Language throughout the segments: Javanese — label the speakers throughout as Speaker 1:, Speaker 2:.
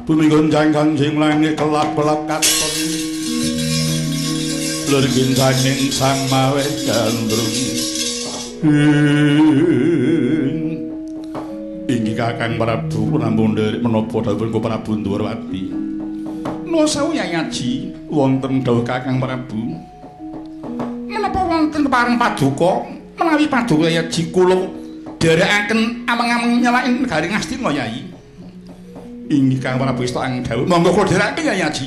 Speaker 1: bumi goncang kanjeng langit kelap-kelap katon lur gincaning sang mawe gandrung inggih Kakang Prabu nampun nderek menapa dawuh Kang Prabu Ndrawati nuwun sewu Nyai Aji wonten dawuh Kakang Prabu menapa wonten kepareng paduka menawi paduka Nyai Aji kula dherekaken ameng-ameng nyelaken Garing Astina Nyai. Inggih Kang Prabu Ista ang dawuh monggo kula dherekaken Nyai Aji.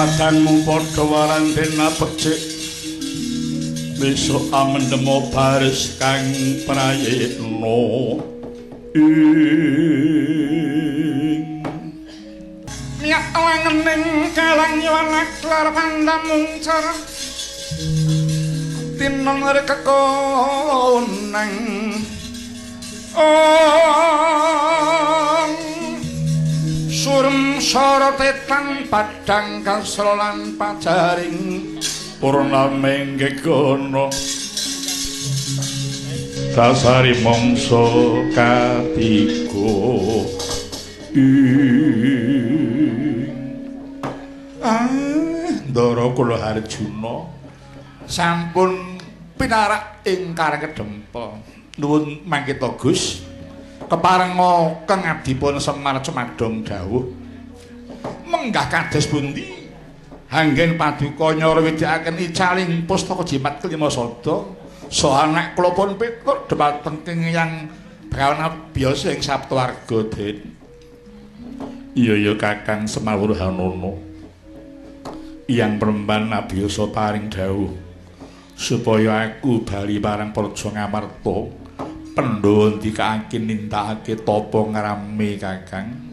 Speaker 1: padangmu padha warandena becik besok amendemo baris kang prayitna niat wangening kalang yuwana klar pandamung cara tinon rekekonang surem sorotetan padang kasrolan pajaring purna menggegono sasari mangsa katiga Ndara kula Harjuna sampun pinarak ing Karangkedempel nuwun mangkita Gus keparenga kang abdipun Semar Cemadong dawuh menggah kados pundi anggen paduka nyara wedakaken icaling pustaka jimat kelima sada saha anak kula pun pitur dhumateng yang Brawana biasa ing Saptawarga Den iya Kakang Semawur Hanono yang perempuan biasa paring dawuh supaya aku bali parang Praja Ngamarta Pandhawa ndikake nindakake tapa ngrame Kakang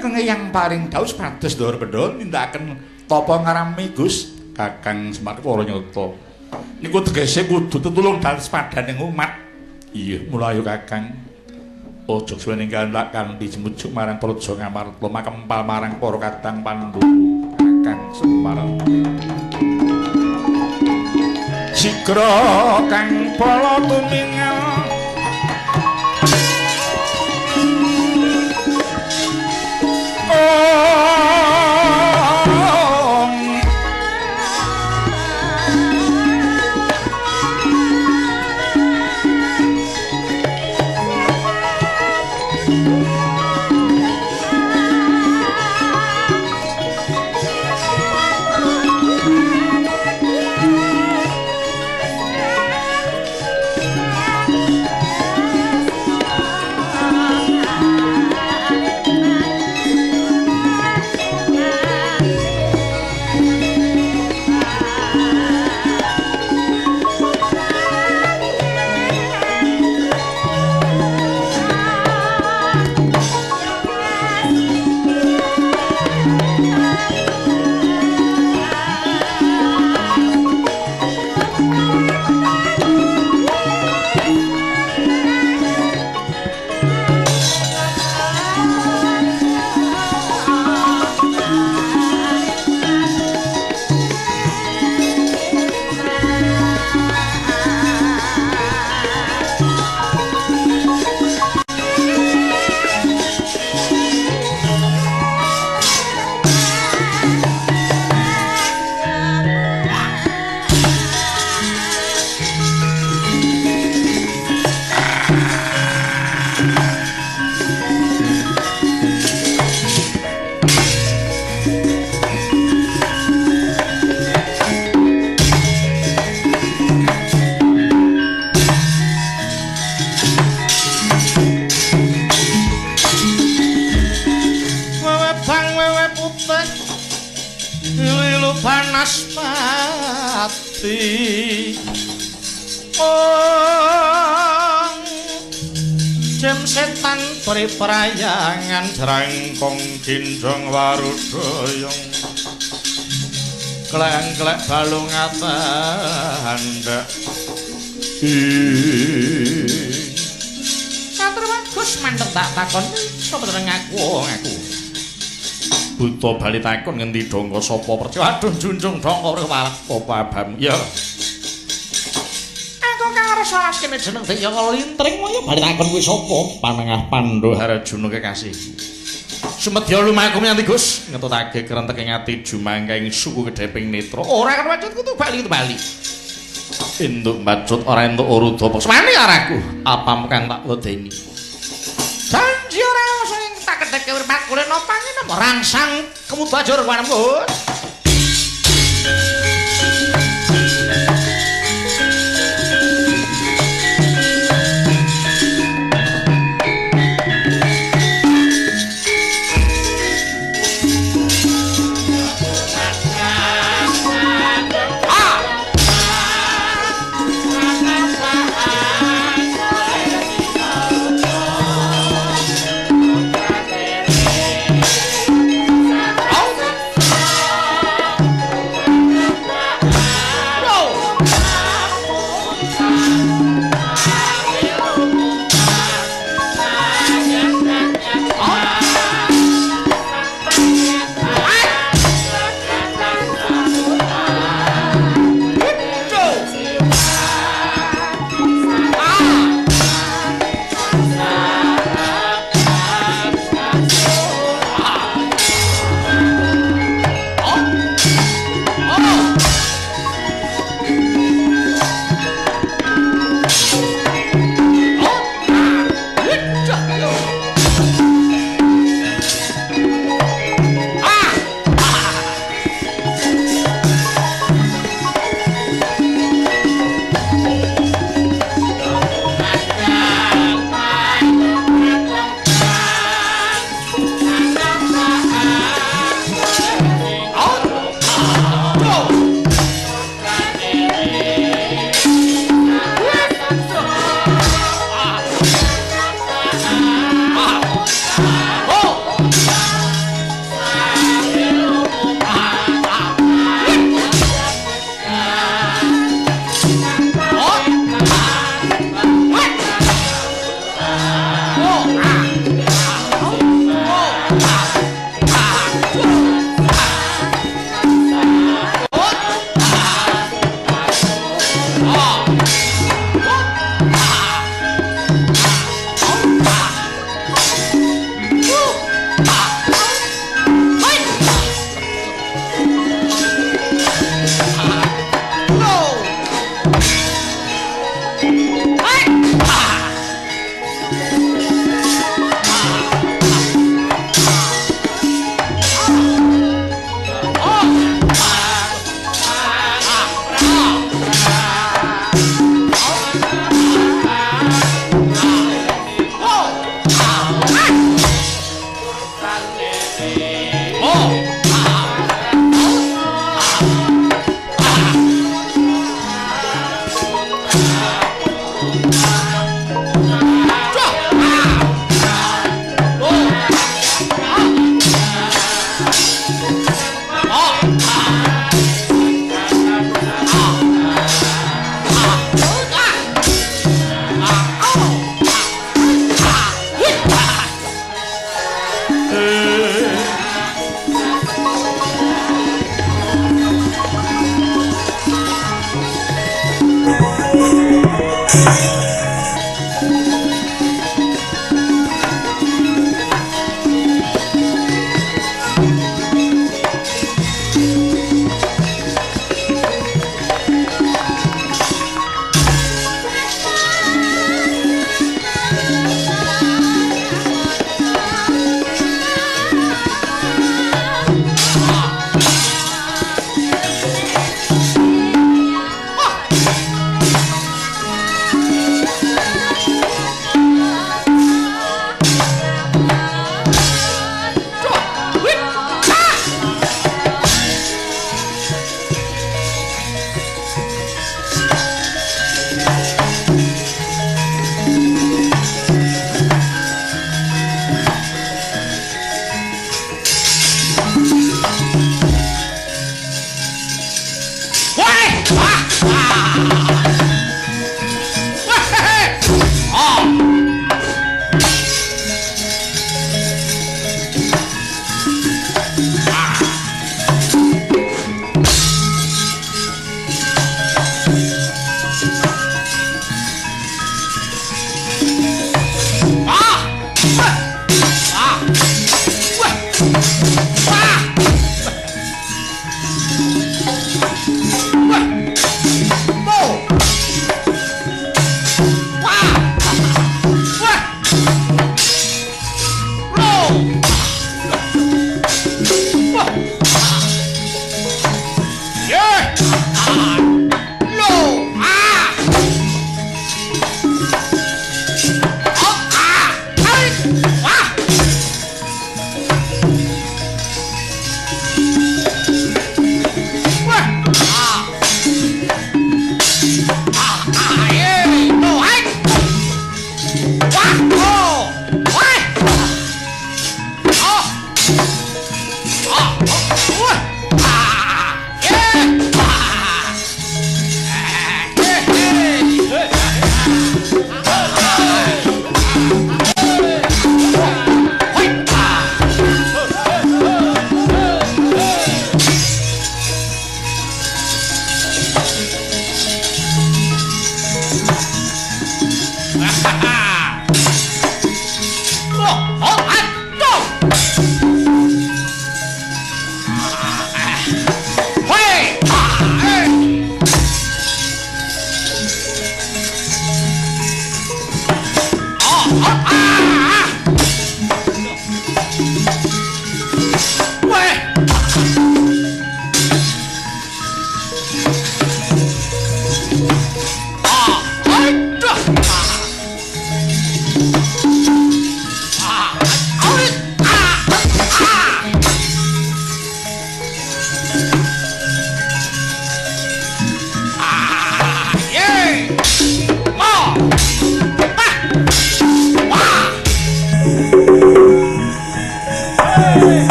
Speaker 1: kang yang paring dawuh sepados Ndara Pandhawa nindakaken tapa ngrame Gus Kakang Semar Paranyata niku tegese kudu tetulung dan sepadaning umat iya mula ayo Kakang aja suwene kandak kanthi jemujuk marang Praja Ngamarta makempal marang para kadang Pandhawa Kakang Semar Sigra kang pala tumingal Prayangan jerangkong ginjong warudayong kleng-klek balung atanda Matur Gus mantep tak takon sapa tereng aku buta bali takon ngendi dongko sapa percaya aduh junjung dongko kepala apa abam ya saras kene jeneng Deya Lintring ya bali takon kuwi sapa panengah Pandhawa Harjuna kekasih sumedya lumaku nyanti Gus ngetutake krentek ing ati jumangka ing suku kedheping netra ora kan wacut kudu bali induk bacut ora entuk uruda semane araku apa kang tak wedeni janji ora sing tak kedheke urip kule napa ngene rangsang kemudajur kuwi Gus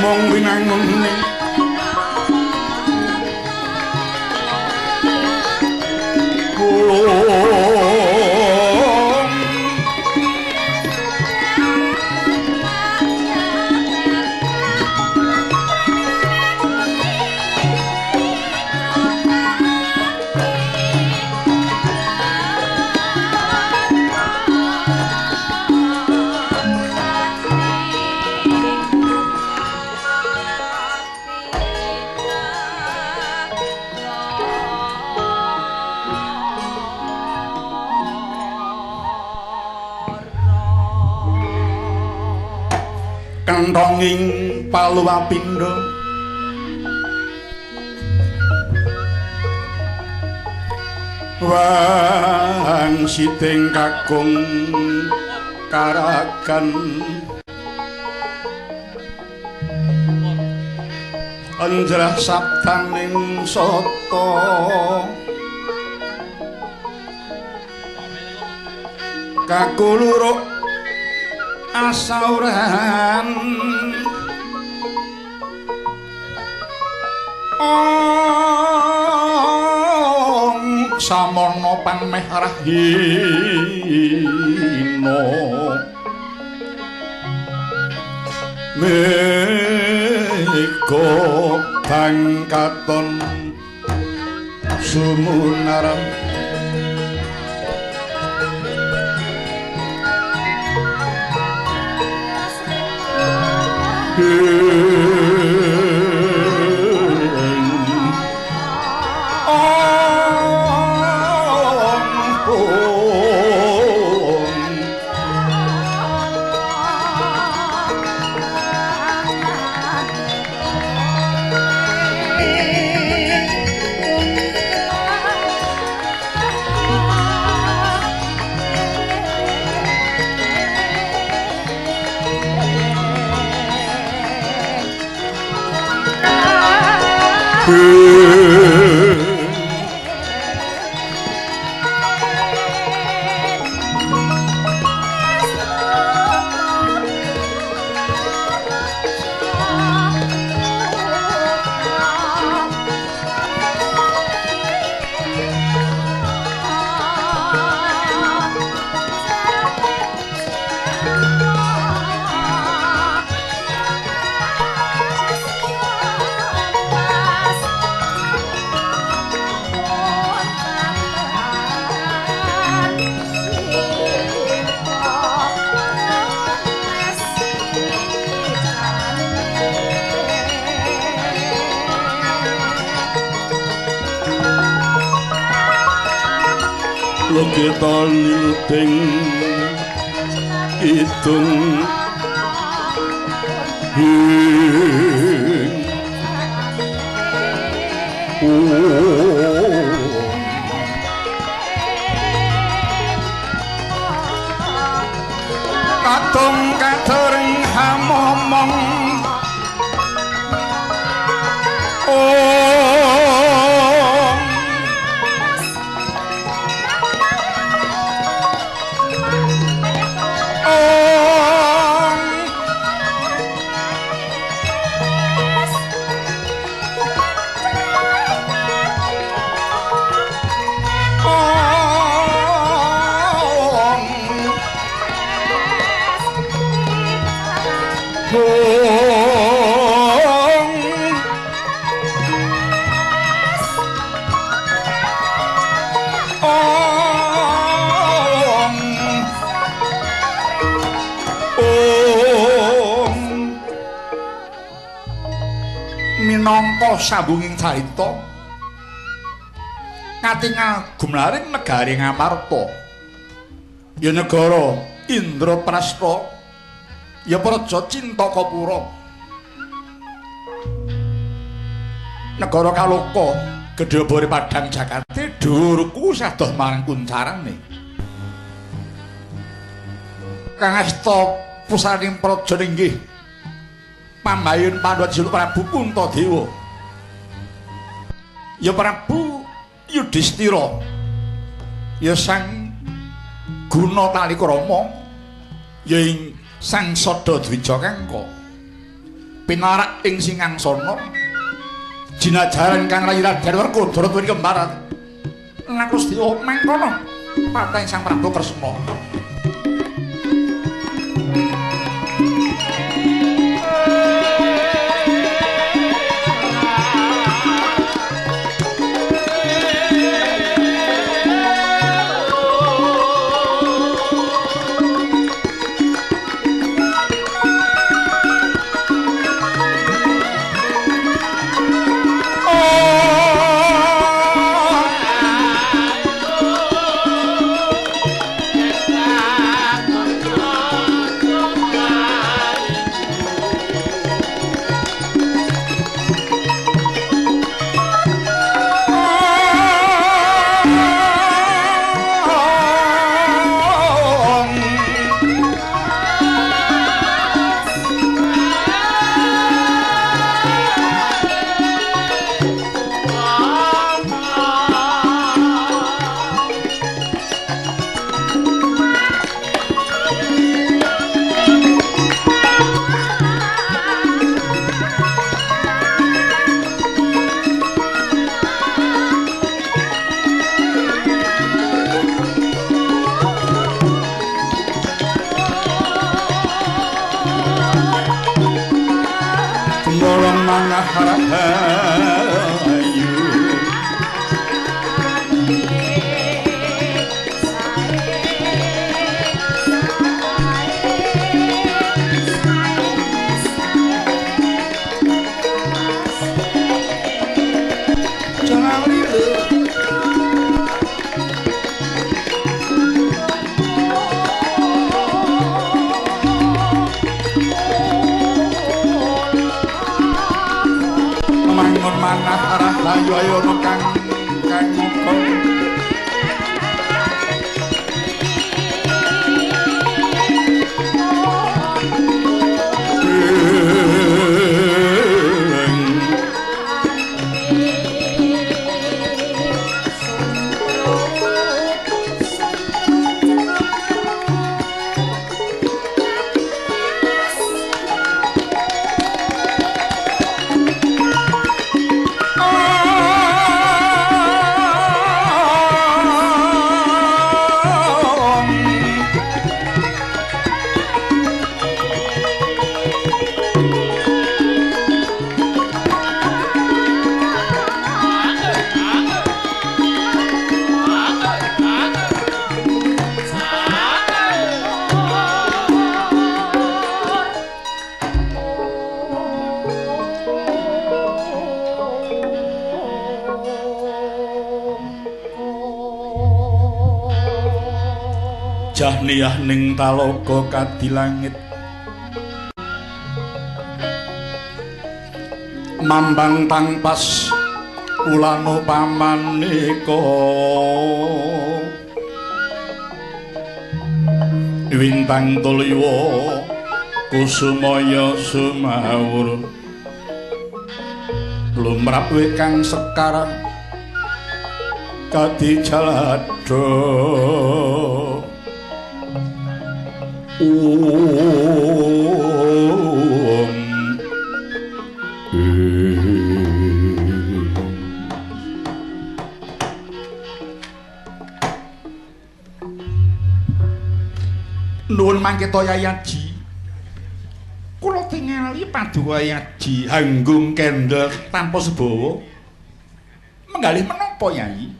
Speaker 1: mong winangun kantonging paluapindha wang siting kakung karagan anjrah sabdaning sata kakuluruk asauran ong samono pameh rahina meko bangkaton sumunaran kita niluting idung katung kadering hamomong oh minangka sambunging carita katingal gumlaring negari Ngamarta ya negara Indraprastha ya praja Cintakapura negara Kaloka gedhe padhang Jakate dhuwurku sadoh marang kuncarane kang asta pusaning praja inggih pambayun Pandhawa Prabu Puntadewa ya Prabu Yudhistira ya sang Guna Talikrama ya ing sang Sadadwija Kangka pinarak ing Singangsana jinajaran kang rayi Raden Werkudara tuwin kembar lan Gusti mangkono pateng sang Prabu Kresna Jahniyah ning Talaga Kadilangit mambang tangpas ulana pamaneka wintang tulya kusumaya sumawur lumrap kang sekar kadijalada nuwun mangketa Yayaji kula tingali Paduka Yayaji hanggung kendel tanpa sebawa menggalih menapa Yai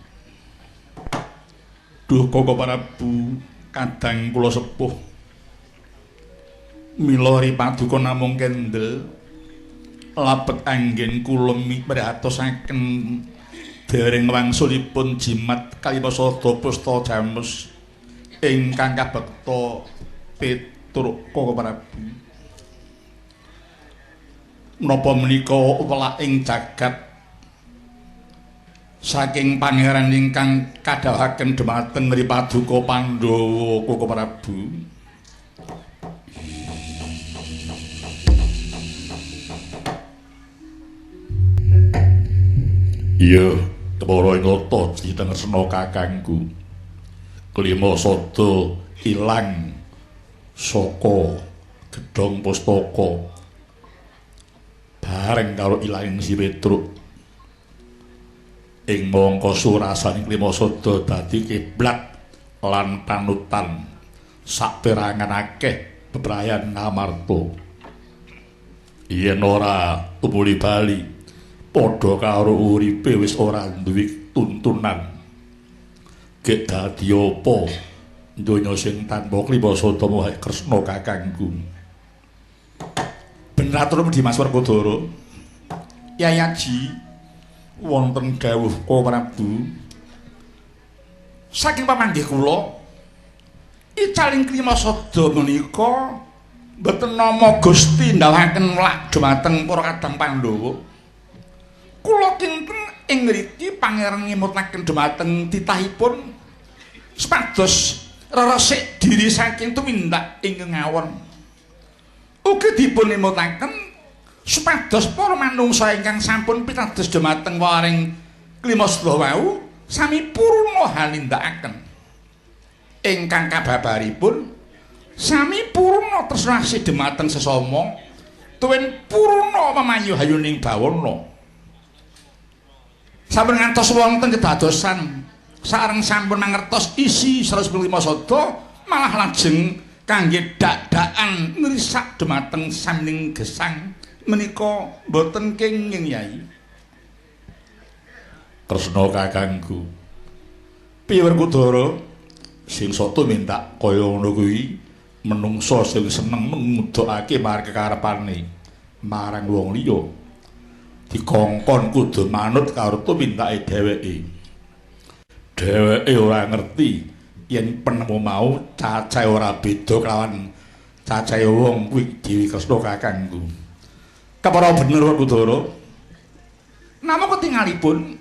Speaker 1: duh Koko Prabu kadang kula sepuh milori Paduka namung kendel labet anggen kula mibratosaken dereng wangsulipun jimat Kalimasada Pusta Jamus ingkang kabekta Petruk Koko Prabu. Menapa menika welaking jagat saking pangeran ingkang kadhawaken dhumateng Nripaduka Pandhawa Koko Prabu. Iya, kepara nata ditengresna kakangku. Kalimasada ilang saka gedhong pustaka bareng karo ilanging si Petruk. Ing mangka surasaning Kalimasada dadi kiblat lan panutan saperangan akeh bebrayan Ngamarta. Yen ora tumuli bali padha karo uripe wis ora duwe tuntunan. Gek dadi apa donya sing tanpa Kalimasada Maha Kresna kakangku. Ben atur Dimas Werkudara. Yayaji wonten dawuh Koko Prabu. Saking pamanggih kula icaling Kalimasada menika mboten nama Gusti ndhawaken lak dhumateng para kadang Pandhawa. Kula kinten ing ngriki pangeran ngimutaken dhumateng titahipun supados reresik diri saking tumindak ing ngawon. Ugi dipun ngimutaken supados para manungsa ingkang sampun pitados dhumateng waring Kalimasada wau sami purna halindakaken. Ingkang kababaripun sami purna tresnasih dhumateng sesama tuwin purna pamayuhayuning bawana. Sampun ngantos wonten kedadosan sareng sampun mangertos isi sanes Kalimasada malah lajeng kangge dak-dakan ngrisak dhumateng saming gesang menika boten kenging Yai. Kresna kakangku. Piye Werkudara sing soto minta kaya ngono kuwi menungsa sing seneng ngudhokake marang kekarepane marang wong liya. Dikongkon kudu manut karo tumindake dheweke. Dheweke ora ngerti yen penemu mau cacahe ora beda kelawan cacahe wong kuwi Dewi Kresna kakangku. Kepara bener Werkudara. Namung ketingalipun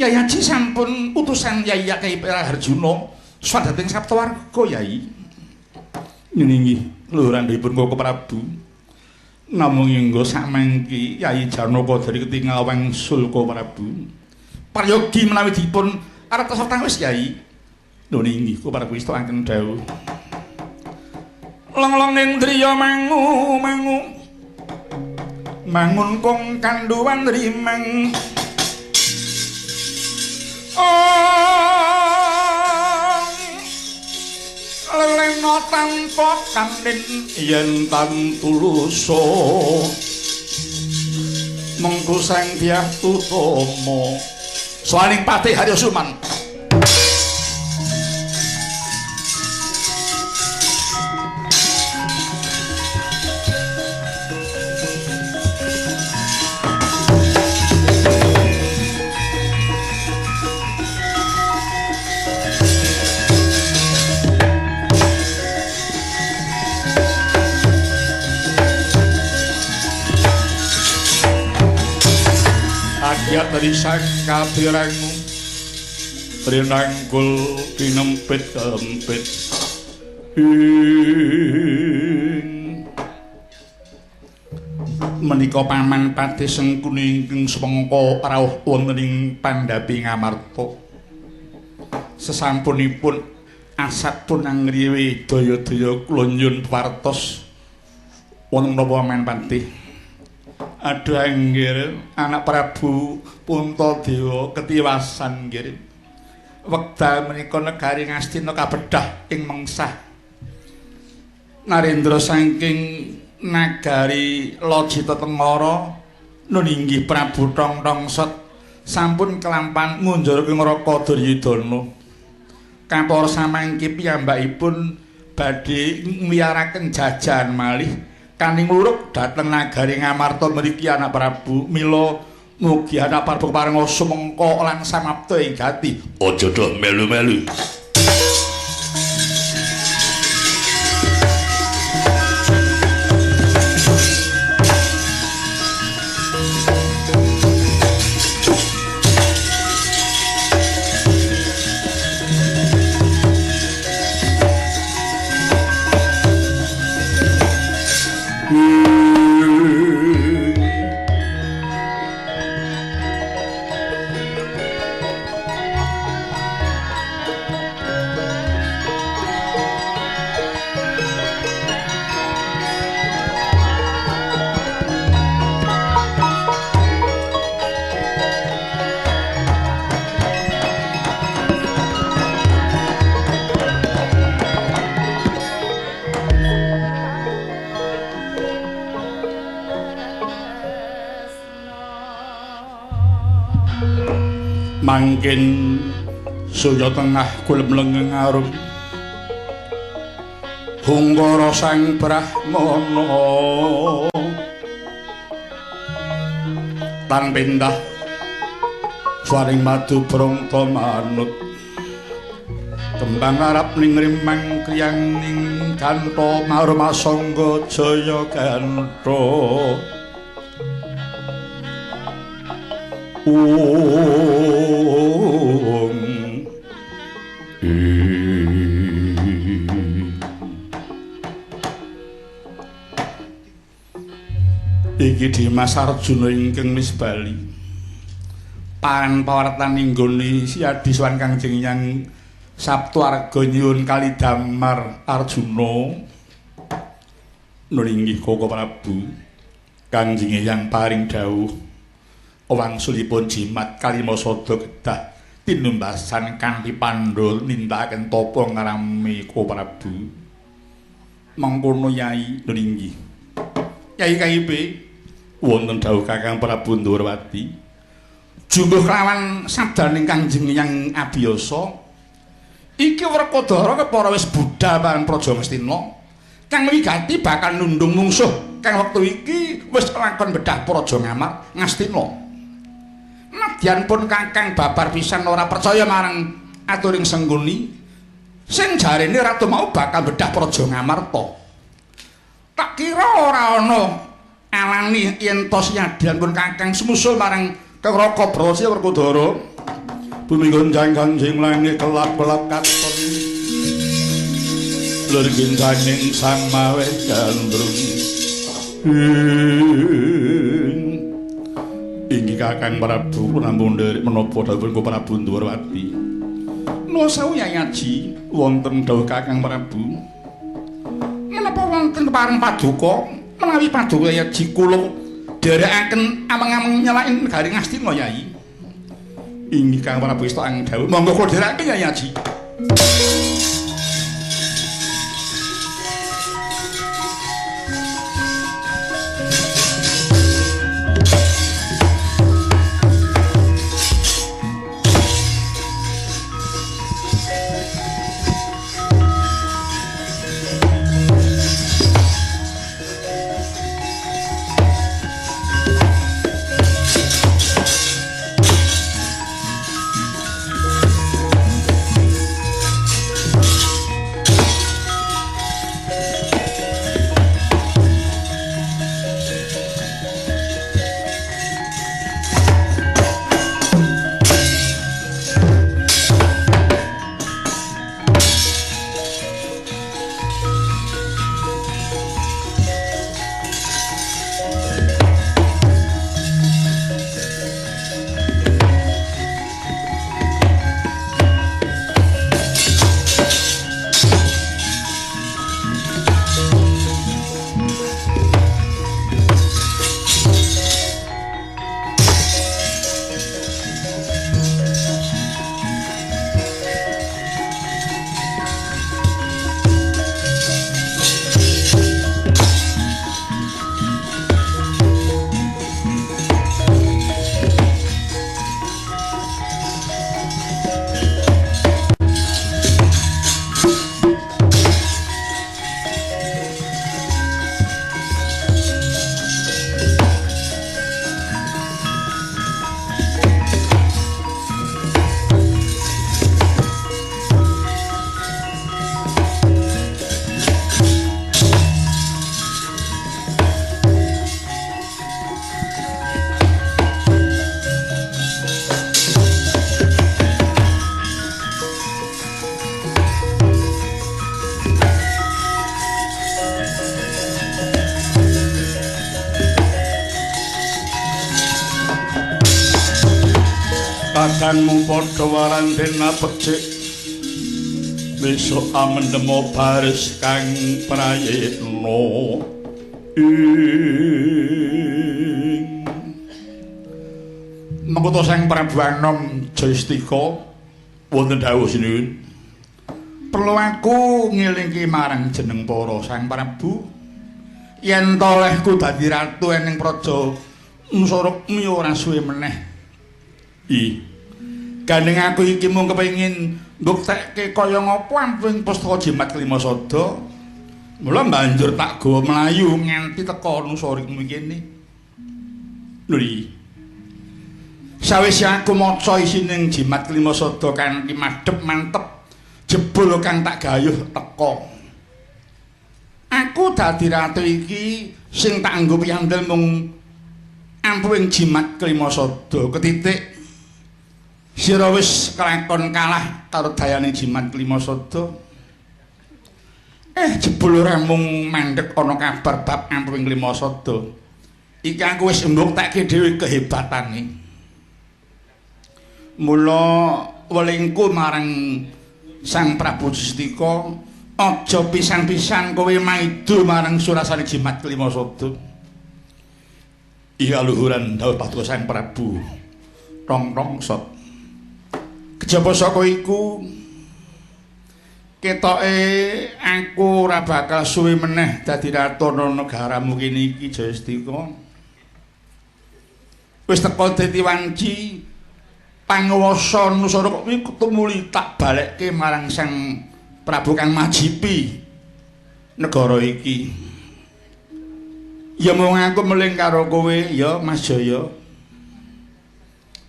Speaker 1: Yayaji sampun utusan Yai Kyai Harjuna swadhating Saptawarga Yai. Nggih, lurandipun Koko Prabu. Namung inggo samangki Yai Janaka dari ketingal wangsul Koko Prabu. Prayogi menawi dipun arep wis Yai. Lho nggih Koko Prabu istanaken dawuh. Long-long ing driya mangu mangun kong kanduwan rimeng. Lelena tanpa kandhen yen tantulusa mengko sang Dyah Utama saling Patih Harya Suman. Ya dari sangka pirangmu rinangkul kinempit-empit menika paman Patih Sengkuni ingkang semengko rawuh wonten ing Pandhapi Ngamarta. Sesampunipun asat pun angriwe daya-daya kula nyuwun pawartos wonten menapa paman Patih. Aduh anggir anak Prabu Puntadewa ketiwasan nggih. Wekdal menika negari Ngastina kabedah ing mengsah. Narendra saking nagari Lojita Tengara nun inggih Prabu Tongtongsot sampun kelampan ngunjur ke neraka Duryudana. Kapara samangke piyambakipun badhe ngliyaraken jajan malih kaning luruk dhateng nagari Ngamarta mriki anak Prabu mila mugi anak Prabu parenga sumengka lan samapta ing gati.
Speaker 2: Aja doh melu-melu.
Speaker 1: Mangkin suya tengah kulem lengeng arum Hungkara sang Brahmana tan pindah swaring madu prangta manut kembang arep ning rimang kriyang ning kantha marma sangga jaya kantha Iki Dimas Arjuna ingkang wis bali pan pawartan inggone Siadi Swan Kangjeng Hyang Sabtu Arga nyuwun Kalidamar Arjuna nulinggih Koko Prabu Kangjeng Hyang paring dawuh wangsulipun jimat kalimasada kedah tinumbasan kanthi pandul nindakaken tapa ngrami Koko Prabu mangkono Yai nulinggih Yai KIP wonten dawuh Kakang Prabu Ndrawati jumbuh kelawan sabdaning Kangjeng Hyang Abiyasa iki Werkadara kepara wis budhal marang Praja Ngastina kang wigati bakal nundung mungsuh kang wektu iki wis lakon bedah Praja Ngastina nadyan pun Kakang babar pisan ora percaya marang aturing Sengguni sing jarene ratu mau bakal bedah Praja Ngamarta tak kira ora ana alani yen to Siadian pun Kakang sumusul marang Raka Brasa Werkadara bumi gonjang kanjing langit kelap-kelap katon lur gintaning sang mawe gandrung inggih Kakang Prabu namung nderek menapa dawuh Koko Prabu Ndrawati nuwun sewu Yai Aji wonten dawuh Kakang Prabu menapa wonten pareng paduka menawi paduka Yai Aji kula dherekaken ameng-ameng nyelaken negari Ngastina Yai inggih Kakang Prabu Ista ang dawuh monggo kula dherekaken Yai Aji Kadangmu padha warandena becik besok amendemo baris kang prayitna mengkoto sang Prabu Anom Jayastika wonten dawuh sinuwun perlu aku ngilingke marang jeneng para sang Prabu yen to olehku dadi ratu ening praja Nusarukmi ora suwe meneh gandeng aku iki mung kepengin mbuktekke kaya ngapa amping pustaka jimat Klimasada mula banjur tak gawa mlayu nganti teka Nusarukmi kene lho sawise aku maca isining jimat Klimasada kanthi madhep mantep jebul kang tak gayuh teka aku dadi ratu iki sing tak anggo piyandel mung ampuing jimat Klimasada ketitik sira wis kelakon kalah karo dayane jimat Klimasada jebul ora mung mandhek ana kabar bab ampuing Klimasada iki aku wis mbuktekke dhewe kehebatane mula welingku marang Sang Prabu Jayastika aja pisan-pisan kowe maido marang surasane jimat Klimasada iya luhuran dawuh Paduka Sang Prabu rong sok kejaba saka iku ketoke aku ora bakal suwe meneh dadi ratu negaramu kene iki Jayastika wis teko dadi wanci panguwasa Nusarukmi tumuli tak balekke marang Sang Prabu kang majipi negara iki ya mung aku meling karo kowe ya Mas Jaya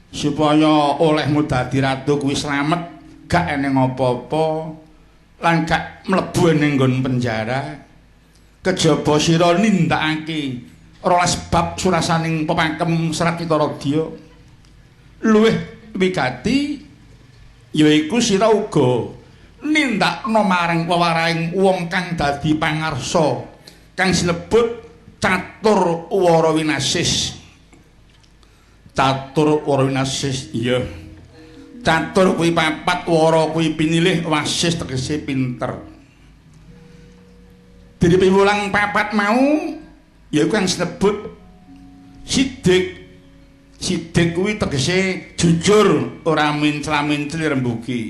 Speaker 1: supaya olehmu dadi ratu kuwi slamet gak eneng apa-apa lan gak mlebu ning nggon penjara kejaba sira nindakake 12 bab surasaning pepangkem Serat Kitaradya luwih wigati yaiku sira uga nindakno marang wewarahing wong kang dadi pangarsa kang sinebut catur warawinasis iya catur kuwi papat wara kuwi pinilih wasis tegese pinter dadi piwulang papat mau yaiku kang sinebut sidik kuwi tegese jujur ora mincla-mincli rembugi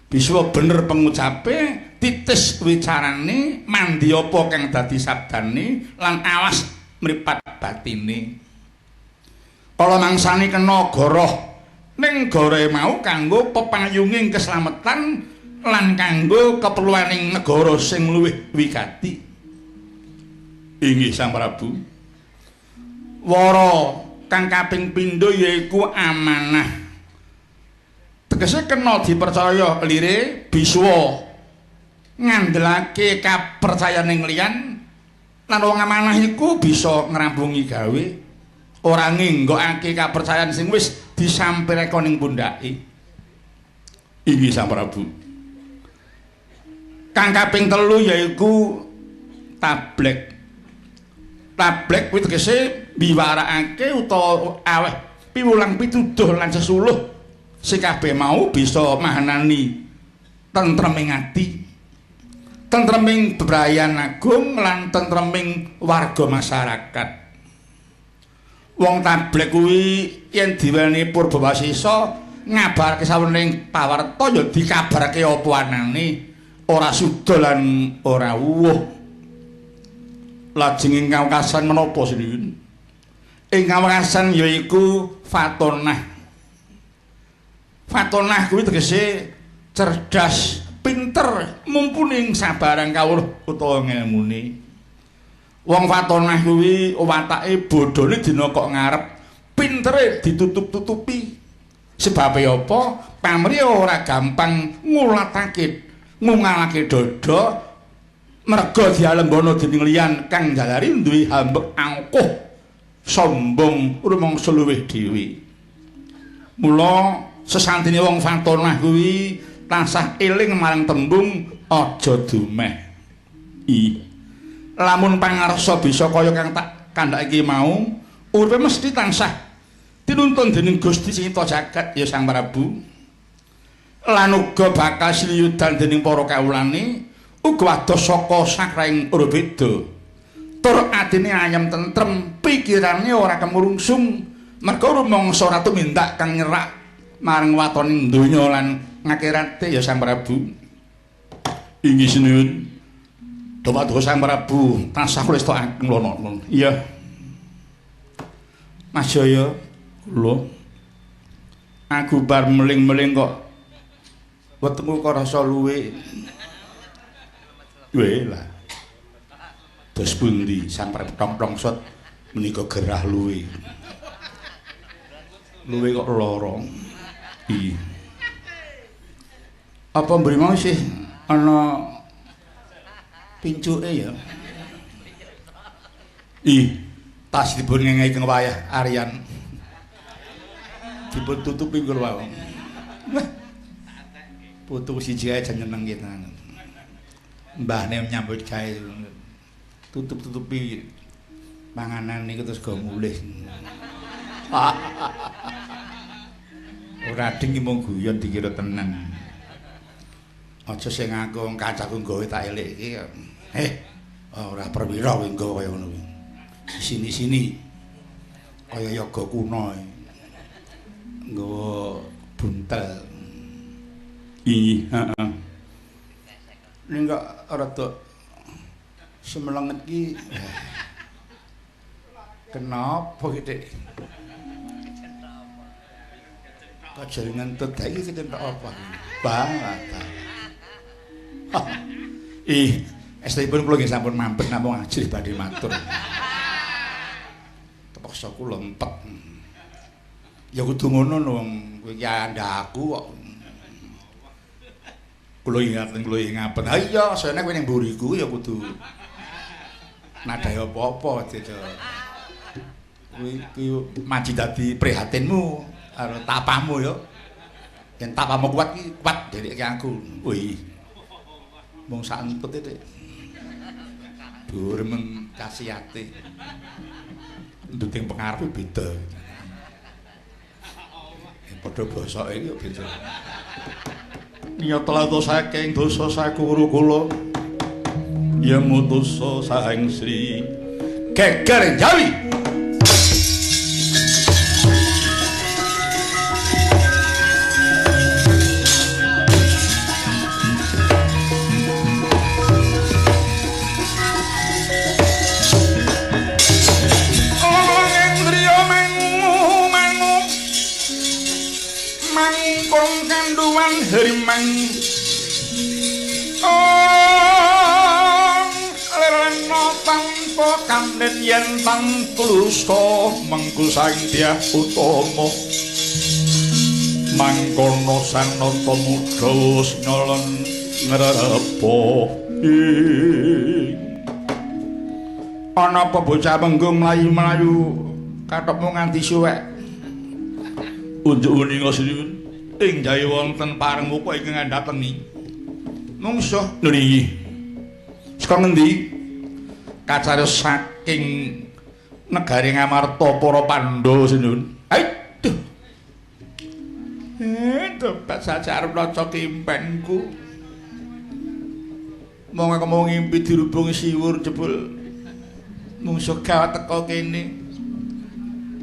Speaker 1: bisa bener pengucape titis wicarane mandi apa kang dadi sabdane lan awas mripat batine kala mangsane kena goroh ning gorohe mau kanggo pepayunging keslametan lan kanggo keperluaning negara sing luwih wigati inggih Sang Prabu wara kang kaping pindho yaiku amanah tegese kena dipercaya lire biswa ngandelake kapercayaning liyan lan wong amanah iku bisa ngrampungi gawe ora nginggokake kapercayaan sing wis disampirake ning pundhake inggih Sang Prabu kang kaping telu yaiku tablek kuwi tegese biwarakake utawa aweh piwulang pituduh lan sesuluh sing kabeh mau bisa mahanani tentreming ati tentreming bebrayan agung lan tentreming warga masyarakat wong tablek kuwi yen diweni Purbawasisa ngabarake sawening pawarta ya dikabarake apa anane ora suda lan ora wuh lajeng ing kawekasan menapa sinuwun ing kawekasan yaiku fatonah kuwi tegese cerdas pinter mumpuni sabarang kawruh utawa ngilmune wong fatonah kuwi watake bodhone dina kok ngarep pintere ditutup-tutupi sebabe apa pamrih ora gampang ngungalake dada merga dialembono dening liyan kang jalari duwe hambek angkuh sombong rumangsa luwih dhewe mula sesantine wong fatonah kuwi tansah eling marang tembung aja dumeh lamun pangarsa bisa kaya kang tak kandhake mau uripe mesti tansah tinuntun dening Gusti Cipta Jagat ya Sang Prabu. Lan uga bakal siliyudan dening para kawulane uga adoh saka sakraing ora beda. Tur atine ayem tentrem, pikirane ora kemurungsung merga rumangsa ratu mindak kang nyerak marang watoning donya lan ngakirate ya Sang Prabu. Inggih sinuwun. Dumados Sang Prabu tansah kula estakaken lono. Iya. Mas Jaya, kula aku bar meling-meling kok wetengku kok rasa luwe. Lah. Dos pundi Sang Prabu Tongplongset menika gerah luwe. Luwe kok lara. Iya. Apa mrimo sih ana pincuke ya? Tas dipun ngenging wayah Aryan. Dipun tutupi kula wae. Putu siji ae jan nyeneng kita. Mbahne nyambut gawe tutup-tutupi panganan niku terus go mulih. Ora ding mung guyon dikira tenan. Aja sing ngaku kancaku gawe tak elekke. Ora perwira kowe nggawa kaya ngono kuwi. Sini-sini kaya yoga kuna nggawa buntel. Heeh. Ning kok rada semelenget ki. Kenapa ki, Dik? Kajari ngentut iki kecentok apa? Banget. Esthipun kula nggih sampun mampir namung ajrih badhe matur. Tepaksa kula empet. Ya kudu ngono wong kowe iki andhaku kok. Kula ingaten. Ha iya, sene kowe ning mburiku ya kudu nadahe apa-apa dadi. Kuwi maji dadi prihatinmu karo tapahmu ya. Yen tapahmu kuat ki kuat dherekke aku. Wih. Mung sak entut e, Dik. Dhuwur men kasihate. Nduting pengarepe beda. Padha basake iki beda. Niat lato saking dosa sakuru kula. Ya mutusa saeng Sri Geger Jawi. Harimang lelena tanpa kanden yen tangklusa mengku saindya utama mangkono sanata muda nyolon ngrepa ana apa bocah menggung mlayu-mlayu kathokmu nganti suwek unjuk uninga sinuwun ing jae wonten pareng muka ingkang ngandhateni mungsuh lho niki saka ngendi kacariyos saking negari Ngamarta para Pandhawa sinuwun aduh dopat saja arep naca kimpenku mong aku mau ngimpi dirubung siwur jebul mungsuh gawat teko kene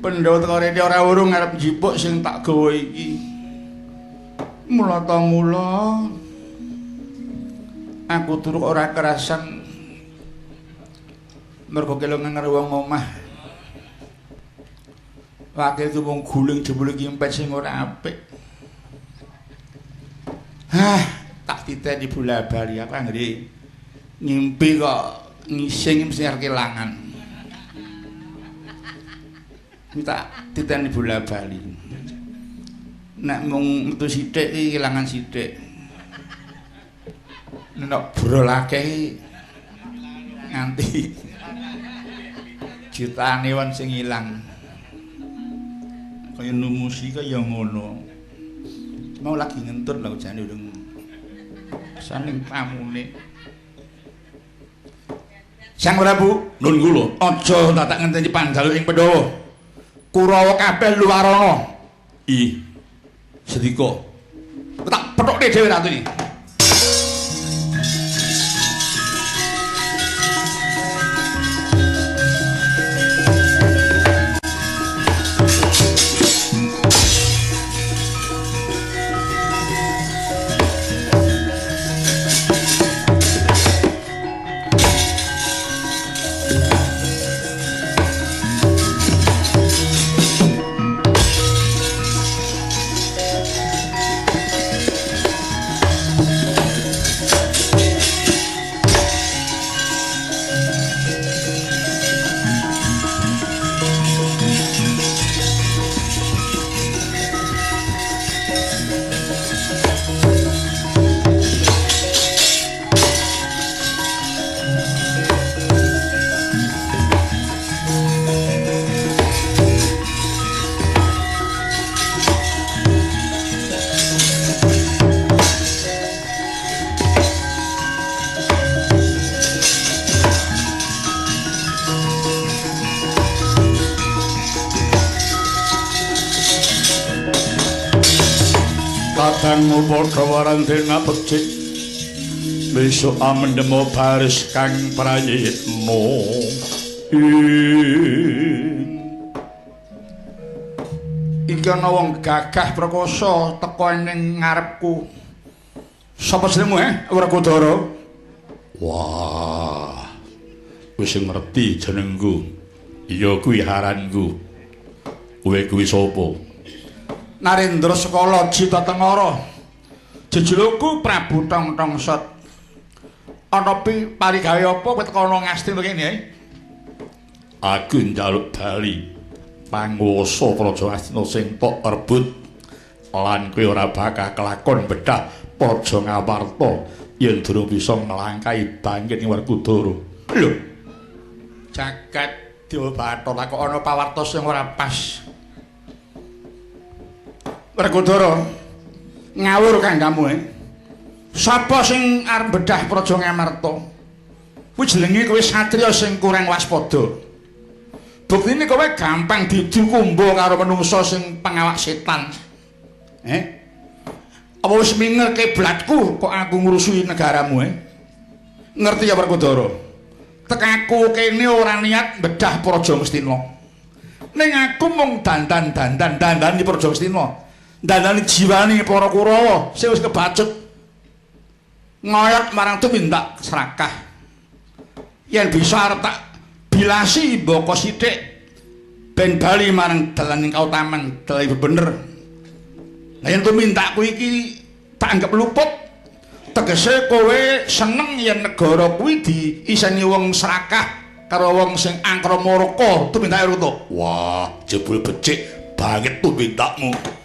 Speaker 1: Pandhawa teko rene ora urung arep njipuk sing tak gawa iki. Mula-mula aku turu ora kerasan mergo kelongan karo wong omah. Wakil ku mung guling jebule kimpet sing ora apik. Tak titeni bola bali aku anggere ngimpi kok ngising mesti kelangan. Tak titeni bola bali. Nek mung metu sithik iki kelangan sithik. Nek brol akeh nganti jutaan wong sing ilang. Kaya numusi kaya ngono. Mau lagi ngentut lho jane urung saning pamune. Sang Prabu, nun kula aja tak ngenteni Pandhawa ing Pandhawa. Kurawa kabeh luwarana. Sedika. Tak pethokne dhewe ratu iki. Kadangmu padha warandena becik besok amendemo baris kang prayitna iki ana wong gagah prakosa teka ning ngarepku. Sapa jenengmu Werkudara? Wah, wis ngerti jenengku. Iya kuwi haranku. Kowe kuwi sapa? Narendra Sekala Jita Tengara. Jejulukku Prabu Tongtongsot. Ana parigawe apa kowe teka ana Ngastina kene? Aku njaluk bali panguwasa Praja Ngastina sing tok rebut lan kowe ora bakal kelakon bedah Praja Ngawarta yen durung bisa nglangkai bangkit ing Werkudara. Lho. Jagat Dewa Bathara kok ana pawartos sing ora pas. Werkudara ngawur kanggamu sapa sing arep bedah Praja Ngamarta kuwi jenenge kowe satriya sing kurang waspada. Buktine kowe gampang didukumba karo menungsa sing pengawak setan. Apa wis mingerke blatku kok aku ngrusuhi negaramu Ngerti ya Werkudara? Tekaku kene ora niat bedah Praja Ngastina. Ning aku mung dandani Praja Ngastina. Dandani jiwane para Kurawa sing wis kebacut ngoyot marang tumindak serakah. Yen bisa arep tak bilasi mbaka sithik ben bali marang dalaning kautaman dalan bener. Lah yen tumindakku iki tak anggap luput, tegese kowe seneng yen negara kuwi diiseni wong serakah karo wong sing angkara murka tumindake rutuk. Wah, jebul becik banget tumindakmu.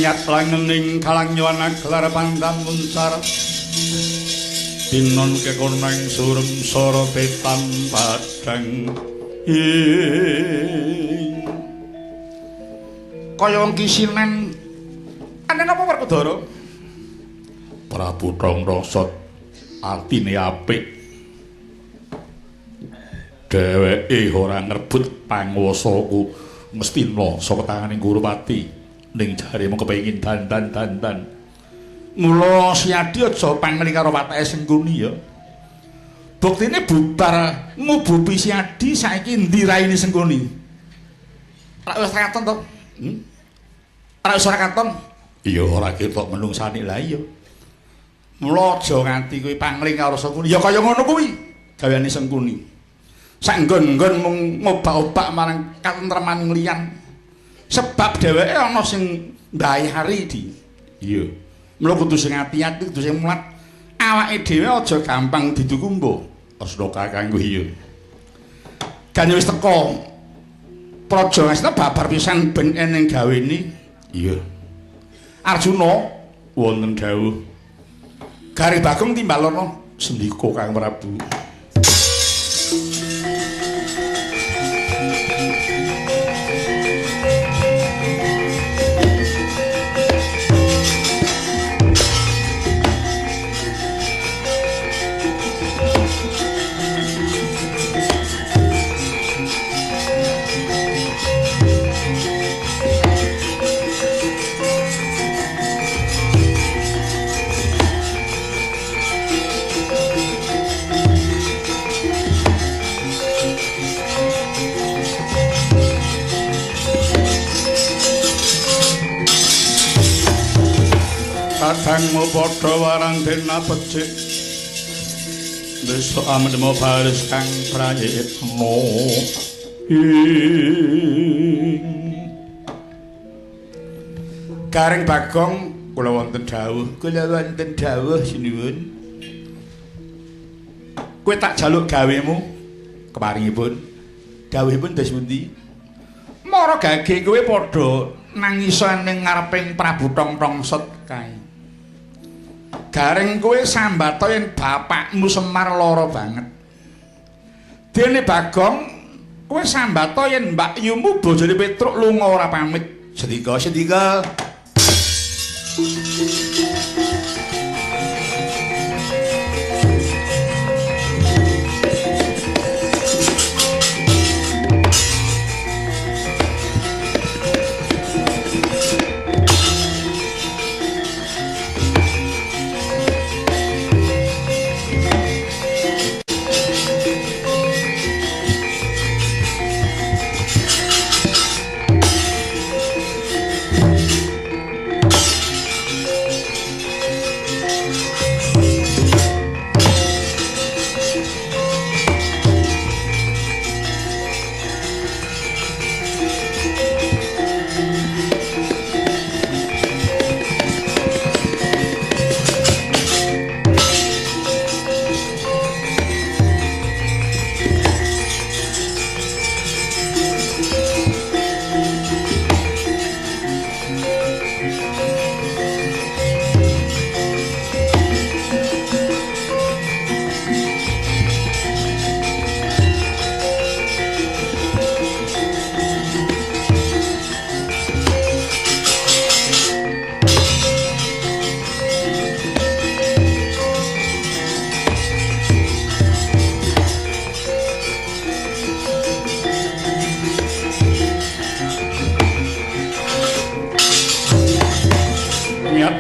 Speaker 1: Niat langening kalang nyuwana gelar pandam muncar dinon kekoneng surem soro tetan padang kaya wong kisinen ana napa Werkudara? Prabu Tongtongsot atine apik dheweke ora ngrebut panguwasaku Ngastina saka tanganing Gurupati ning jaremu kepengin dandan. Mula Siadi aja pangling karo watake sing kuni ya. Buktine bubar ngububi si Adi saiki ndi raine Sengkuni? Ora wis katon to? Ora wis ora katon?
Speaker 2: Iya ora ketok menungsane lah iya.
Speaker 1: Mula aja nganti kowe pangling karo Sengkuni. Ya kaya ngono kuwi gaweane Sengkuni. Sak nggon-nggon mung ngobak-obak marang katentreman liyan. Sebab dheweke ana sing mbayari di.
Speaker 2: Iya.
Speaker 1: Mula kudu sing ati-ati, kudu sing mulat. Awake dhewe aja gampang didukumbo.
Speaker 2: Asna Kakang iya.
Speaker 1: Gane wis teko. Praja Ngastina babar pisan ben eneng gawene.
Speaker 2: Iya.
Speaker 1: Arjuna
Speaker 2: Wonten dawuh.
Speaker 1: Gari Bagong timbalono sendika Kang Prabu. Kadangmu padha warang dena becik Desa amedmo baris kang prayitna Garing Bagong kula wonten dawuh sinuwun kowe tak jaluk gawemu keparingipun dawuhipun des pundi mara gage kowe padha nangisa ning ngareping Prabu Tongtongset kae Garing kowe sambata yen bapakmu Semar lara banget. Dene Bagong kowe sambata yen mbakyumu bojone Petruk lunga ora pamit. Sedika.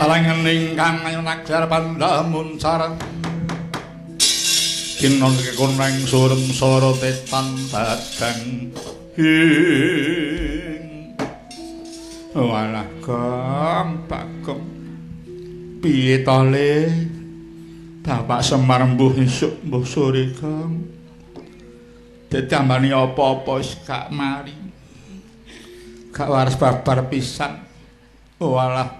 Speaker 1: Talangan ingkang nagjar pandamun sareng kinon kekuneng surem soro tetan dadang walah Bagong piye to le Bapak Semar mbuh esuk mbuh sore Kang ditambani apa-apa wis gak mari gak waras babar pisan walah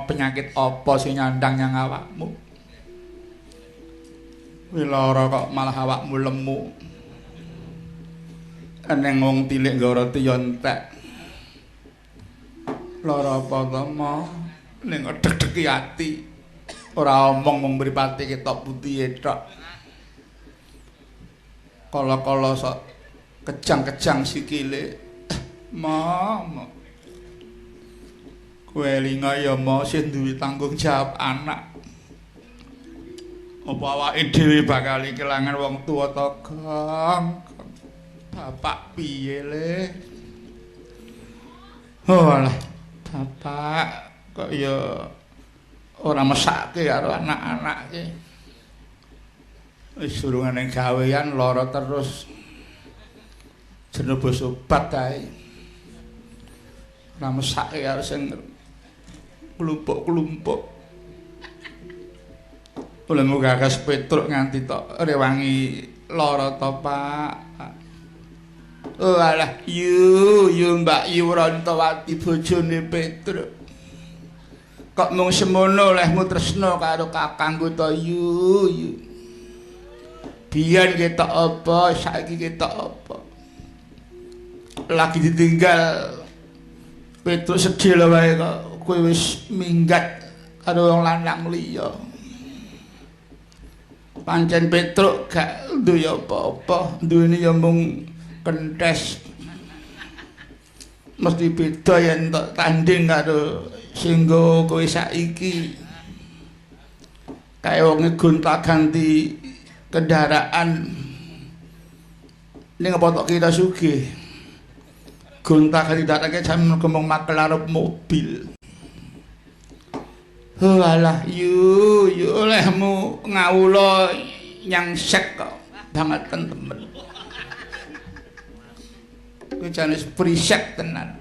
Speaker 1: penyakit apa sing nyandang yang awakmu lara kok malah awakmu lemu eneng wong tilik nggoroti yo entek lara apa to mo ning deg-degi ati ora omong mung mripate ketok putih tok kala-kala sok kejang-kejang sikile mo kowe linga ya mo sing duwe tanggung jawab anak apa awake dhewe bakal kelangan wong tuwa to Kang bapak piye le alah bapak kok ya ora mesake karo anak-anak iki Wis durungane gawean lara terus. Jeneng basa obat kae. Ora mesake karo sing klumpuk-klumpuk. Oleh Gagas Petruk nganti tok rewangi lara to, Pak. Oh alah, yu Mbak Yurontowati bojone Petruk. Kok mung semono lehmu tresna karo kakangku to yu. Biyen ketok apa, saiki ketok apa? Lagi ditinggal Petruk sedih lho wae kok kowe wis minggat karo wong lanang liya. Pancen Petruk gak duwe apa-apa, duwene ya mung kenthes. Mesti beda yen tok tanding karo sing kowe saiki. Kae wong gonta-ganti kendaraan. Ning apa tok kita sugih. Gonta-ganti datake jam kemong makel arep mobil. Walah yu olehmu ngawula nyang sek kok banget temen. Kuwi jane prisek tenan.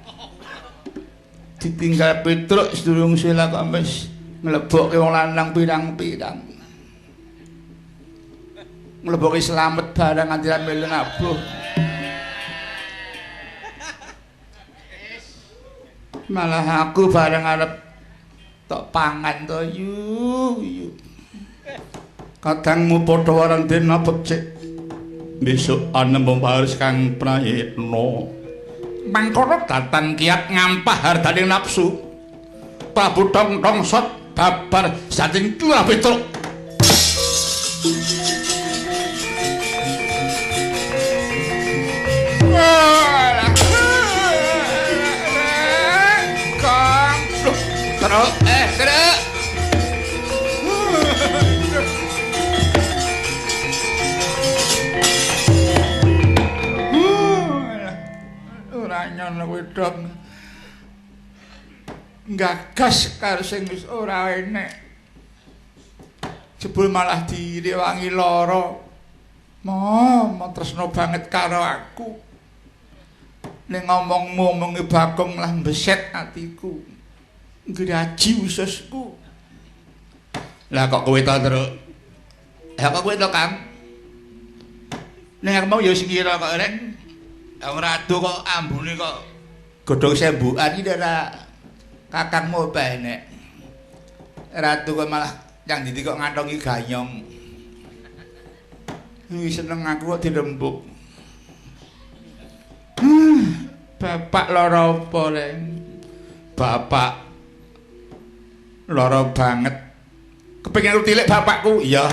Speaker 1: Ditinggal Petruk sedurung sila kok wis nglebokke wong lanang pirang-pirang. Nglebokke slamet barang nganti melu nabuh. Malah aku bareng arep tok pangan to yu. Kadangmu padha warang dina becik. Besok ana pembaris Kang Prayitna. Mangkono datan kiat ngampah hardane nafsu. Prabu Tong sot babar saking curah Petruk. Terus, terus. Ora nyono kuwi dong. Gagas karo sing wis ora enek. Jebul malah direwangi lara. Mo tresno banget karo aku. Ning ngomong-ngomonge Bagong lah mbeset atiku. Graji ususku. Lah kok kowe to, Truk? Lah kok kowe to, Kang? Ning aku mau ya sing kira kok rek. Wong rado kok ambune kok godhong sembukan iki ora kakangmu bae nek. Rado kok malah yang didi kok ngantongi ganyong. Seneng aku kok dirembuk. Bapak lara apa, Reng? Bapak lara banget. Kepengin tilik bapakku? Iya.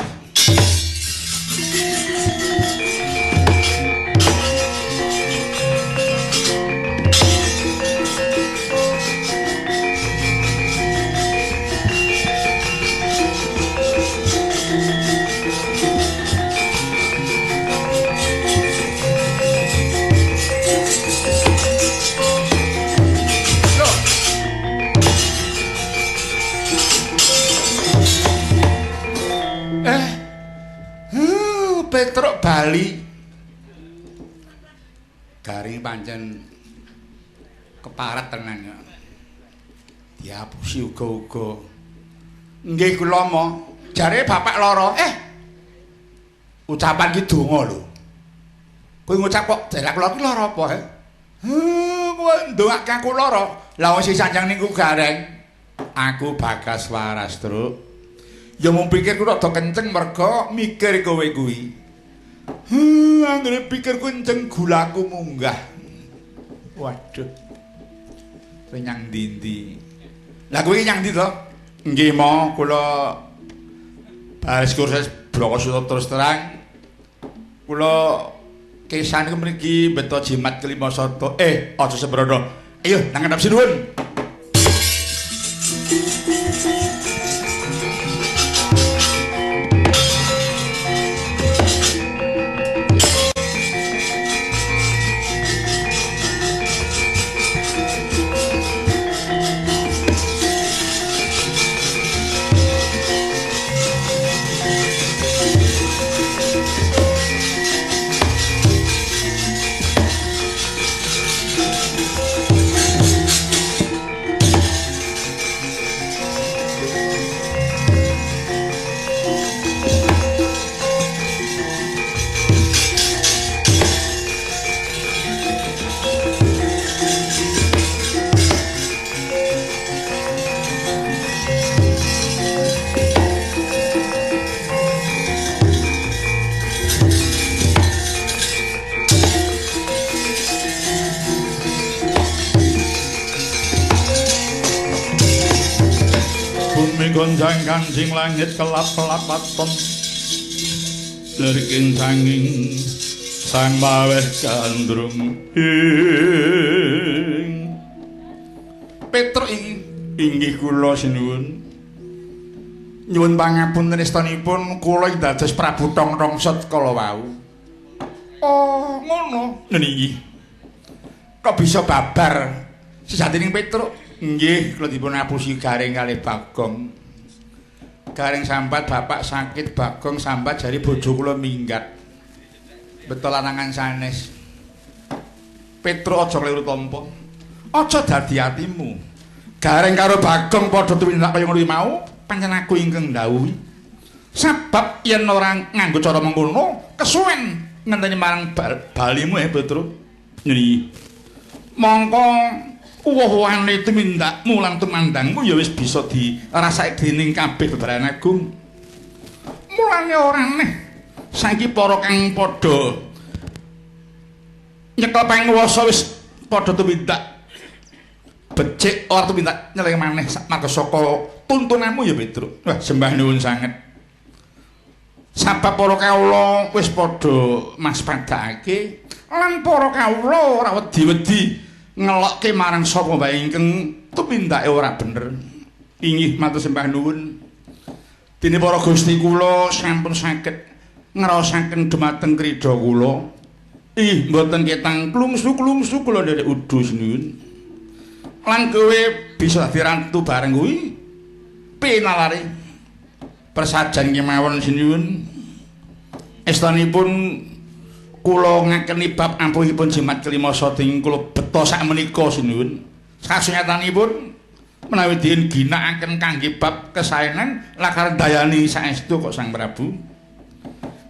Speaker 1: Petruk Bali garing pancen keparat tenan ya. Diapusi uga-uga. Nggih kula mo, jare bapak lara. Ucapan ki donga lho. Kowe ngucap kok jelek kula ki lara apa he? Kowe ndongake aku lara. Lah wong sing sanjang niku gareng. Aku Bagas Waras, Truk. Ya mung pikirku rada kenceng merga mikir kowe kuwi. Anggere pikir kenceng gulaku munggah. Waduh. Kowe nyang ndi-ndi? Lah kowe nyang ndi to? Nggih, Mo, kula baris kursus Brakasutra terus terang. Kula kesan mriki beto jimat kelima soto. Aja sembrono. Ayo nang ngadep sinuwun. gonjang kancing langit kelap-kelap waton liriking sanging sang maweh kandrung Petruk inggih kula sinuwun nyuwun pangapunten estanipun kula dados Prabu Tongtongsot kala wau. Oh, ngono. Niki. Kok bisa babar sejatining Petruk? Nggih, kula dipun ngapusi Garing kalih Bagong. Garing sambat bapak sakit, Bagong sambat jari bojo kula minggat. Betul lanangan sanes. Petruk aja kleru tampa. Aja dadi atimu. Garing karo Bagong padha tumindak kaya ngono mau. Pancen aku ingkang ndhawuhi sebab yen ora nganggo cara mengkono kesuwen ngenteni marang balimu Petruk niki mongko uwuh-uwane tumindakmu lan tumandangmu ya wis bisa dirasake dening kabeh bebaran agung mulane ora aneh saiki para kang padha nyekel panguwasa wis padha tumindak becik ora tumindak nyeleng maneh marga saka tuntunanmu ya Petruk. Wah, sembah nuwun sanget. Sabab para kawula wis padha maspadakake lan para kawula ora wedi-wedi ngelokke marang sapa wae ingkang tumindake ora bener. Inggih matur sembah nuwun. Dene para Gusti kula sampun saged ngraosaken dumateng krida kula. Ih, mboten ketang klungsu-klungsu kula nderek udus nuwun. Lan kowe bisa dadi rantu bareng kuwi pinalari persajan kemawon sinuwun estanipun kula ngakeni bab ampuhipun jimat kelima sating kula beto sak menika sinuwun kasunyatanipun menawi dien ginakaken kangge bab kesaenan lakar dayani saestu kok Sang Prabu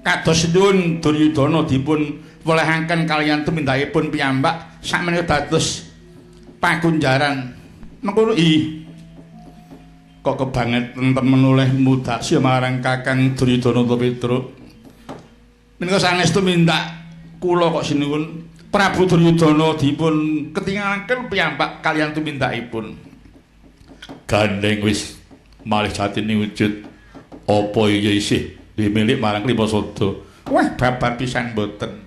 Speaker 1: kados sinuwun Duryudana dipun welehaken kaliyan tumindakipun piyambak sakmenika dados pakunjaran mengkono kok kebangetan temen oleh mudhasya marang Kakang Duryudana Petruk. Menika saestu mindak kula kok sinuwun Prabu Duryudana dipun ketingalaken piyambak kaliyan tumindakipun.
Speaker 2: Gandeng wis malih jatine wujud apa iya isih dimilik marang Klimasada.
Speaker 1: Wah, babar pisan mboten.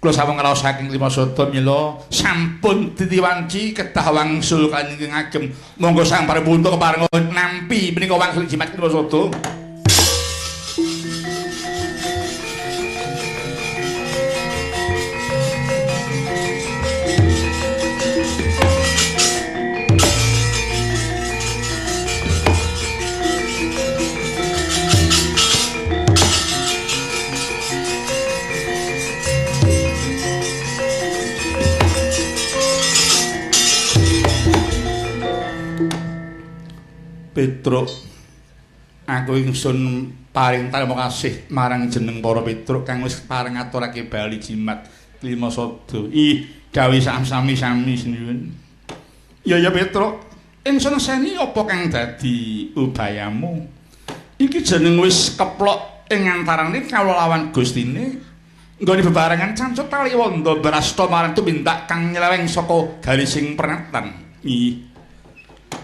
Speaker 1: Kula sampun ngraosaken Klimasada mila sampun ditiwanci kedah wangsul kanjeng agem. Monggo Sang Prabu keparenga nampi menika wangsul jimat Klimasada. Petruk aku ingsun paring tarima kasih marang jeneng para Petruk kang wis pareng ngaturake bali jimat Klimasada. Ih, dawuh sami-sami sinuwun. Ya Petruk, ingsun seni apa kang dadi ubayamu? Iki jeneng wis keplok ing antaraning kawula lawan Gustine. Nggone bebarengan cancut tali wanda brasta marang tumindak kang nyeleweng saka garising pernatan. Ih.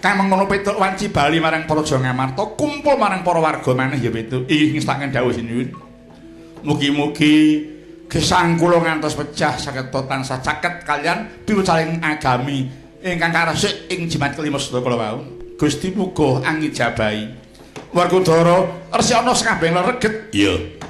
Speaker 1: Kang mengono Petruk wanci bali marang para Jangamarta kumpul marang para warga maneh ya Petruk. Ih ngestaken dawuh sinuwun. Mugi-mugi gesang kula ngantos pecah saged tansah caket kalian piwucaling agami ingkang karesik ing jimat Klimasada kala wau. Gusti muga angijabahi. Werkudara resana sakabeh reget.
Speaker 2: Iya.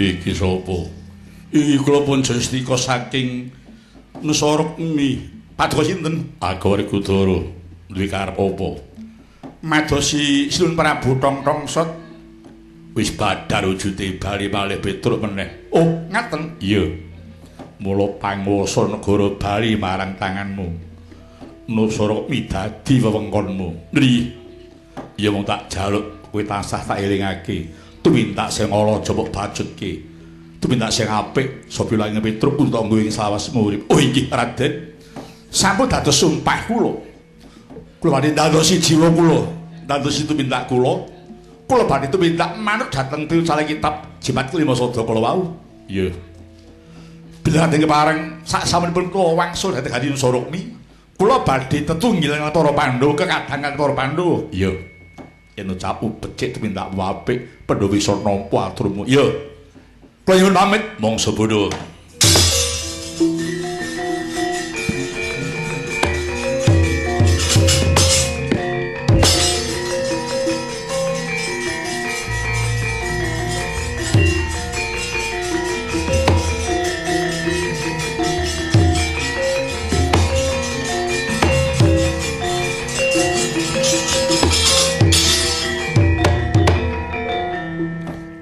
Speaker 2: Iki sapa?
Speaker 1: Iki kula pun Justika saking Nusarekmi. Paduka sinten?
Speaker 2: Aku Werkudara. Duwe karep apa?
Speaker 1: Madosi Sinuwun Prabu Tongtongsot
Speaker 2: Wis badar wujude bali malih Petruk meneh.
Speaker 1: Oh, ngaten.
Speaker 2: Iya. Mula panguwasa negara Bali marang tanganmu. Nusara midadi wewengkonmu. Nggih. Ya mung tak jaluk kowe tansah tak elingake. Tumindak sing ala jepuk bajutke. Tumindak sing apik sapa lange Petruk utawa ing salawasmu urip. Oh inggih Raden. Sampun dados sumpah kula. Kula badhe dadosi jiwa kula. Dadosi tumindak kula. Kula badhe tumindak manut dhateng Tirucale kitab Jimat Kelima Sada kala wau. Iya. Bila Raden kepareng sak samunipun kula wangsul dhateng Hadi Nusarukmi, kula badhe tetunggil para Pandhawa kekadangan para Pandhawa. Iya. Yen ucap becik tumindak apik pendhawa bisa nampa aturmu. Iya. Kula nyuwun pamit mongso bodho.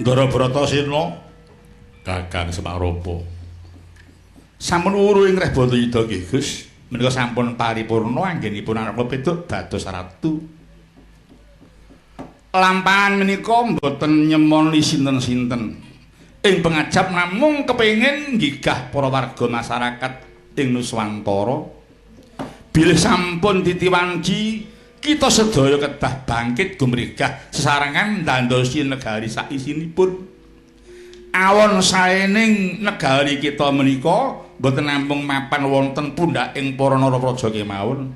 Speaker 2: Ndara Bratasena Kakang Semarapa sampun wuru ing Reh Bantayuda nggih Gus menika sampun paripurna anggenipun anak Petruk dados ratu lampahan menika mboten nyemoni sinten-sinten ing pengajap namung kepengin nggigah para warga masyarakat ing Nuswantara bilih sampun ditiwanci kita sedaya kedah bangkit gumregah sesarengan ndandosi negari saisinipun. Awon saening negari kita menika boten namung mapan wonten pundhaking para narapraja kemawon.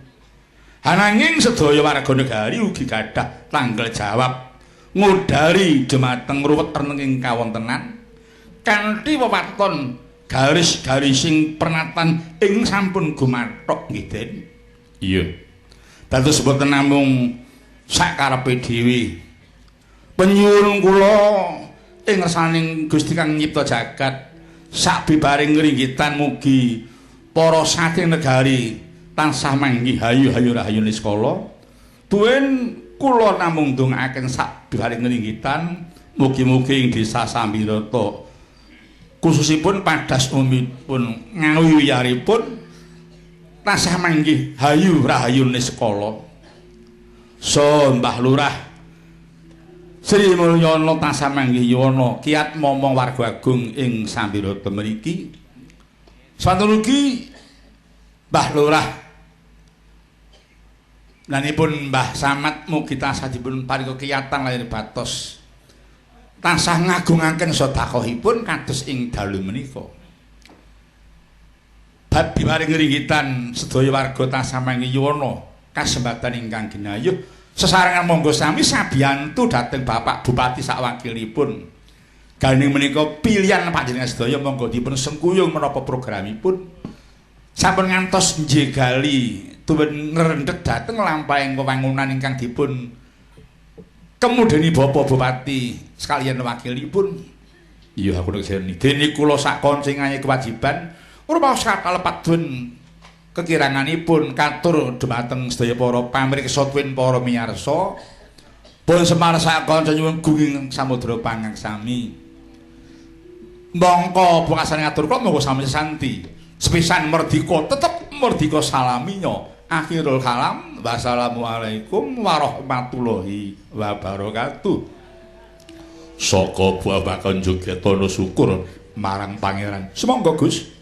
Speaker 2: Ananging sedaya warga negari ugi gadah tanggal jawab ngudari dhumateng ruwet reneng ing kawontenan kanthi wewaton garis-garising pernatan ing sampun gumathok nggih Den. Iya. Dados boten namung sakarepe dhewe. Penyuwun kula ing ngersaning Gusti Kang nyipta jagat sabibaring ngringgitan mugi para saking negari tansah manggih hayu-hayu rahayu niskala. Tuwin kula namung ndongaaken sabibaring ngringgitan mugi-mugi ing desa Sambirata khususipun padas umumipun ngawiyaripun tansah manggih hayu rahayu niskala. So Mbah Lurah Sri Mulyana tansah manggih yuwana kiat momong warga agung ing Sambirata mriki. Swanten ugi Mbah Lurah lanipun Mbah Samad mugi tansah dipun paringa kiyatan lahir batos tansah ngagungaken sedekahipun kados ing dalu menika. Badhe maring ngringgitan sedaya warga tansah manggih yuwana kasembatan ingkang ginayuh sesarengan monggo sami sabiyantu dhateng Bapak Bupati sakwakilipun. Ganing menika pilihan panjenengan sedaya monggo dipun sengkuyung menapa programipun. Sampun ngantos njegali tuwin ngrendhek dhateng lampahing wewangunan ingkang dipun kemudeni Bapak Bupati sekalian wakilipun. Iya aku nek jeni dene kula sak koncingae kewajiban rumaos kalepat dun kekiranganipun katur dhumateng sedaya para pamirsa tuwin para miyarsa pun semar sak kanca nyuwun gunging samudra pangangsami mongko pungkasan ngatur kula monggo sami sesanti sepisan merdika tetep merdika salaminya akhirul kalam wassalamualaikum warahmatullahi wabarakatuh. Saka Bapak Kanjeng Ketana syukur marang Pangeran. Semangga Gus.